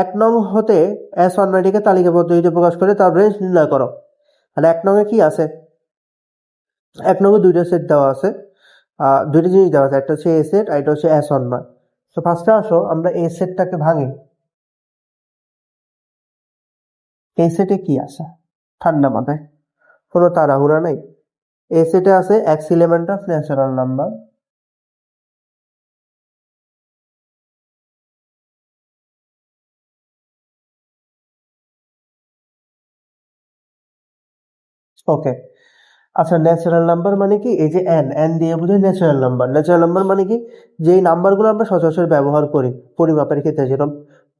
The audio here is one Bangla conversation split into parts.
এক নং হতে S1 নয়টিকে তালিকা পদ্ধতিতে প্রকাশ করে তার রেঞ্জ নির্ণয় করো। মানে এক নং এ কি আছে, এক নং এ দুইটা সেট দেওয়া আছে, দুইটা জিনিস দেওয়া আছে, একটা হচ্ছে এ সেট আর এটা হচ্ছে S1 নয়। তো ফার্স্টে আসো আমরা এ সেটটাকে ভাঙি। এই সেটে কি আছে, ঠান্ডা মাথায়, কোনো তাড়াহুড়া নেই। এই সেটে আছে x element of natural number, okay. আচ্ছা, ন্যাচারাল নাম্বার মানে কি, এই যে এন, এন দিয়ে বোঝায় ন্যাচারাল নাম্বার। ন্যাচারাল নাম্বার মানে কি, যে নাম্বারগুলো আমরা সচরাচর ব্যবহার করি পরিমাপের ক্ষেত্রে, যেরকম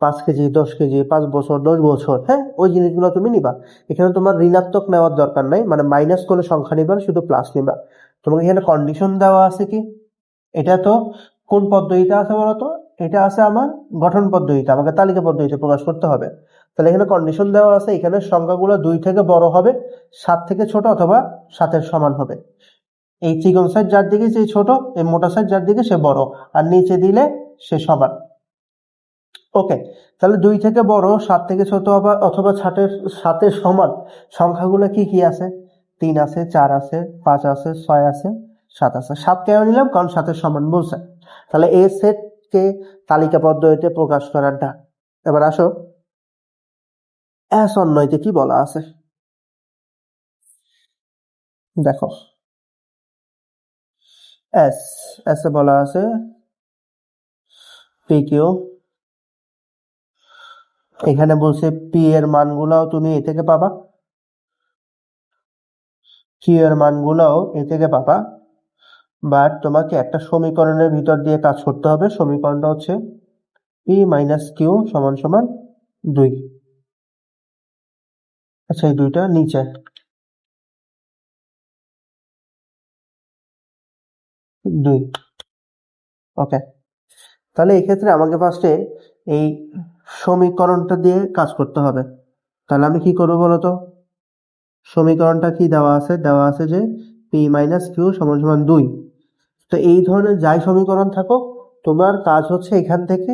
5 কেজি, 10 কেজি, 5 বছর, 10 বছর, হ্যাঁ, ওই জিনিসগুলো তুমি নিবা। এখানে তোমার ঋণাত্মক নেওয়ার দরকার নাই, মানে মাইনাস কোনো সংখ্যা নিবা, শুধু প্লাস নিবা। তোমাকে এখানে কন্ডিশন দেওয়া আছে কি, এটা তো কোন পদ্ধতিতে আছে বলতো, এটা আছে আমার গঠন পদ্ধতিতে, আমাকে তালিকা পদ্ধতিতে প্রকাশ করতে হবে। তাহলে এখানে কন্ডিশন দেওয়া আছে, এখানে সংখ্যাগুলো 2 থেকে বড় হবে, 7 থেকে ছোট অথবা 7-এর সমান হবে। এই চিকন সাইজ যার দিকে সে ছোট, এই মোটা সাইজ যার দিকে সে বড়, আর নিচে দিলে সে সমান। ওকে, তাহলে 2 থেকে বড়, 7 থেকে ছোট অথবা 7-এর সমান সংখ্যাগুলো কি কি আছে, 3 আছে, 4 আছে, 5 আছে, 6 আছে, 7 আছে। 7 কেন নিলাম, কারণ 7-এর সমান বলছে। তাহলে এই সেটকে তালিকা পদ্ধতিতে প্রকাশ করার ডাক। এবার আসো S1 নয়তে কি বলা আছে, দেখো। এস, এস এ বলা আছে পি কিউ। এখানে বলছে পি এর মানগুলাও তুমি এ থেকে পাবা, কিউ এর মানগুলাও এ থেকে পাবা, বাট তোমাকে একটা সমীকরণের ভিতর দিয়ে কাজ করতে হবে। সমীকরণটা হচ্ছে পি মাইনাস কিউ সমান সমান 2। আচ্ছা, এই দুইটা নিচে 2। ওকে, তাহলে এই ক্ষেত্রে আমাকে ফার্স্টে এই সমীকরণটা দিয়ে কাজ করতে হবে। তাহলে আমি কি করবো বলতো, সমীকরণটা কি দেওয়া আছে, দেওয়া আছে যে পি মাইনাস কিউ সমান সমান 2। তো এই ধরনের যাই সমীকরণ থাকুক, তোমার কাজ হচ্ছে এখান থেকে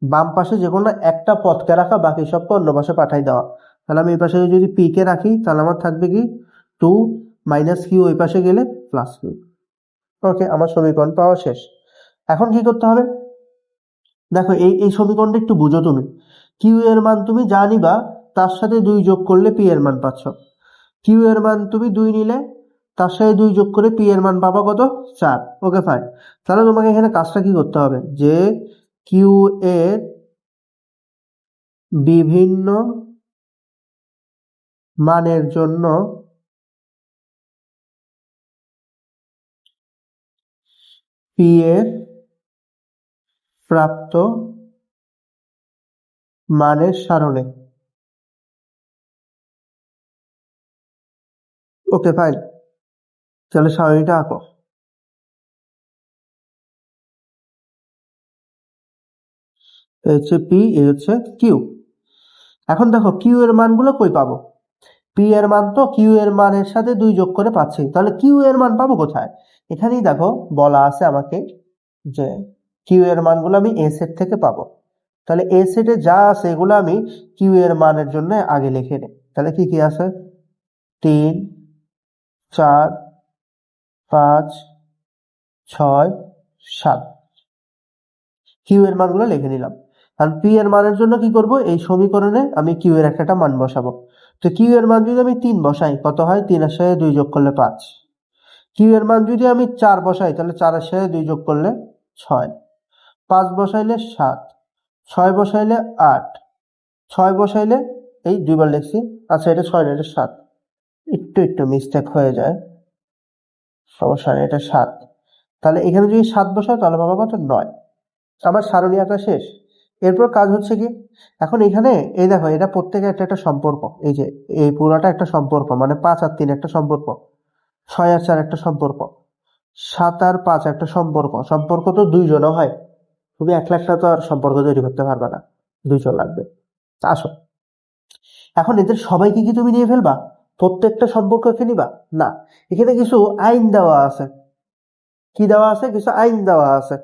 বাম পাশে যে কোনো একটা পদকে রাখা, বাকি সবকে অন্য পাশে পাঠাই দেওয়া। তাহলে আমি এই পাশে যদি পি কে রাখি, তাহলে আমার থাকবে কি 2 মাইনাস কিউ, ওই পাশে গেলে প্লাস কিউ। ওকে, আমার সমীকরণ পাওয়া শেষ। এখন কি করতে হবে, দেখো এই এই সমীকরণটা একটু বুঝো তুমি। কিউ এর মান তুমি যা নিবা, তার সাথে 2 যোগ করলে পি এর মান পাচ্ছ। কিউ এর মান তুমি 2 নিলে, তার সাথে 2 যোগ করে পি এর মান পাবা কত, 4। Okay fine. তাহলে তোমাকে এখানে কাজটা কি করতে হবে, যে কিউ এর বিভিন্ন মানের জন্য পি এর প্রাপ্ত মানের সারণী। ওকে ফাইন, তাহলে সারণীটা আঁকো। এই হচ্ছে পি, এই হচ্ছে কিউ। এখন দেখো কিউ এর মানগুলো কই পাবো, পি এর মান তো কিউ এর মানের সাথে 2 যোগ করে পাচ্ছি, তাহলে কিউ এর মান পাবো কোথায়। এখানেই দেখো বলা আছে আমাকে যে কিউ এর মানগুলো আমি এ সেট থেকে পাবো। তাহলে এ সেটে যা আছে এগুলো আমি কিউ এর মানের জন্য আগে লিখে নিই। তাহলে কি কি আছে, 3, 4, 5, 6, 7, কিউ এর মানগুলো লিখে নিলাম। আর পি এর মানের জন্য কি করব, এই সমীকরণে আমি কিউ এর একটা মান বসাবো। তো কিউ এর মান যদি আমি 3 বসাই, কত হয়, 3 এর সাথে 2 যোগ করলে 5। কিউ এর মান যদি আমি 4 বসাই, তাহলে 4 এর সাথে 2 যোগ করলে 6। 5 বসাইলে 7, 6 বসাইলে 8, 6 বসাইলে, এই 2 বার লিখছি, আচ্ছা এটা 6 না, এটা 7, একটু একটু মিস্টেক হয়ে যায়, সমস্যা নেই, এটা 7। তাহলে এখানে যদি 7 বসাও, তাহলে পাবো কত, 9। আমার সারণী আঁকা শেষ। এরপর কাজ হচ্ছে কি, এখন এখানে এই দেখো, এটা প্রত্যেকে একটা একটা সম্পর্ক, এই যে এই পুরাটা একটা সম্পর্ক, মানে 5 আর 3 একটা সম্পর্ক, 6 আর 4 একটা সম্পর্ক, 7 আর 5 একটা সম্পর্ক। সম্পর্ক তো 2 জনও হয়, তুমি একলা একটা তো আর সম্পর্ক তৈরি করতে পারবে না, 2 জন লাগবে। আসো, এখন এদের সবাইকে কি তুমি নিয়ে ফেলবা, প্রত্যেকটা সম্পর্ককে নিবা না, এখানে কিছু আইন দেওয়া আছে। কি দেওয়া আছে, কিছু আইন দেওয়া আছে,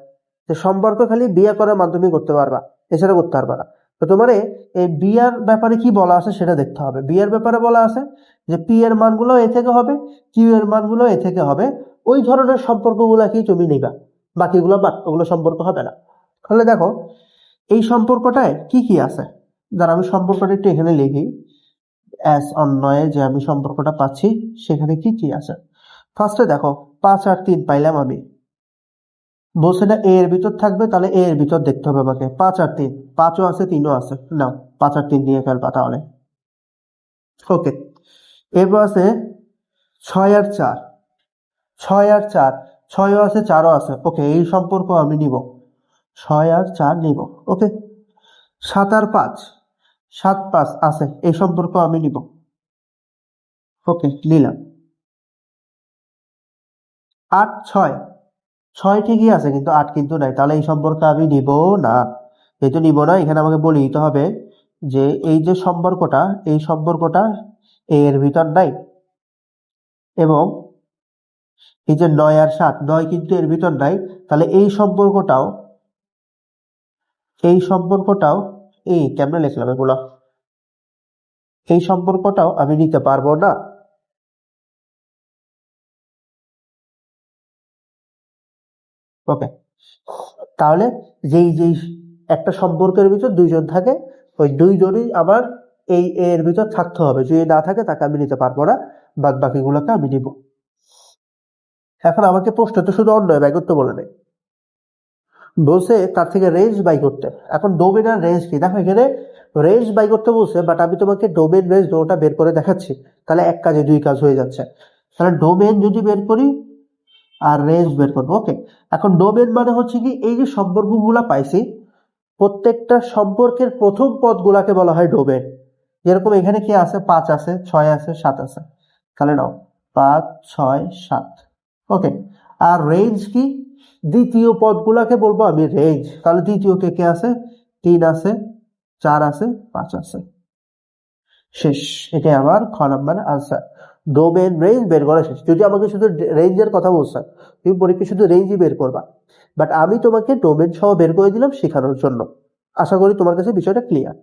যে সম্পর্ক খালি বিয়ে করার মাধ্যমে করতে পারবা, এছাড়া করতে পারবা না। তো তোমারে এই বি এর ব্যাপারে কি বলা আছে সেটা দেখতে হবে। বি এর ব্যাপারে বলা আছে যে পি এর মানগুলো এ থেকে হবে, কিউ এর মানগুলো এ থেকে হবে, ওই ধরনের সম্পর্কগুলোকেই তুমি নিবা, বাকিগুলো বাদ, ওগুলো সম্পর্ক হবে না। তাহলে দেখো এই সম্পর্কটায় কি কি আছে, যারা আমি সম্পর্কটা একটু এখানে লিখি, এস অন্যয়ে যে আমি সম্পর্কটা পাচ্ছি সেখানে কি কি আছে। ফার্স্টে দেখো 5 আর 3 পাইলাম আমি, বলছে না এ এর ভিতর থাকবে, তাহলে এ এর ভিতর দেখতে হবে আমাকে। 5 আর 3, 5ও আছে 3ও আছে, নাও 5 আর 3 দিয়ে ফেলবা তাহলে। ওকে, এরপর আছে 6 আর 4, 6 আর 4, 6ও আছে 4ও আছে, ওকে এই সম্পর্ক আমি নিব, 6 আর 4 নিব। ওকে, 7 আর 5, 7 5 আছে, এই সম্পর্ক আমি নিব। ওকে, নিলাম। 8 6, 6 ঠিকই আছে কিন্তু 8 কিন্তু নাই, তাহলে এই সম্পর্ক আমি নিব না। যেহেতু নিব না, এখানে আমাকে বলে দিতে হবে যে এই যে সম্পর্কটা, এই সম্পর্কটা এ এর ভিতর নাই, এবং এই যে 9 আর 7, 9 কিন্তু এর ভিতর নাই, তাহলে এই সম্পর্কটাও এই কেমনে লিখলাম এগুলো, এই সম্পর্কটাও আমি নিতে পারবো না। ওকে, তাহলে যেই যেই একটা সম্পর্কের ভিতর দুইজন থাকে, ওই দুইজনই আবার এই এ এর ভিতর থাকতে হবে, যদি না থাকে তাকে আমি নিতে পারবো না, বাদ বাকিগুলোকে আমি নিব। এখন আমাকে প্রশ্ন তো শুধু অন্যয় ব্যয় করতে বলে নেই, বলছে তার থেকে রেঞ্জ বাই করতে। এখন ডোমেন আর রেঞ্জ কি, দেখো এখানে রেঞ্জ বাই করতে বলছে, বাট আমি তোমাকে ডোমেন রেঞ্জ দুটোটা বের করে দেখাচ্ছি, তাহলে এক কাজে দুই কাজ হয়ে যাচ্ছে। তাহলে ডোমেন যদি বের করি আর রেঞ্জ বের করবো। ওকে, এখন ডোমেন মানে হচ্ছে কি, এই যে সম্পর্কগুলা পাইছি, প্রত্যেকটা সম্পর্কের প্রথম পদগুলাকে বলা হয় ডোমেন। যেরকম এখানে কি আছে, 5 আছে, 6 আছে, 7 আছে, তাহলে নাও 5 6 7। ওকে, আর রেঞ্জ কি, দ্বিতীয় পদগুলাকে বলবো আমি রেঞ্জ। তাহলে দ্বিতীয় কে কে আছে, 3 আছে, 4 আছে, 5 আছে, শেষ। এটাই আমার খ নাম্বার আনসার। ডোমেন রেঞ্জ বের করা শেষ। যদি আমাকে শুধু রেঞ্জের কথা বলছে, তুমি পরীক্ষা শুধু রেঞ্জই বের করবা, বাট আমি তোমাকে ডোমেন সহ বের করে দিলাম শেখানোর জন্য। আশা করি তোমার কাছে বিষয়টা ক্লিয়ার।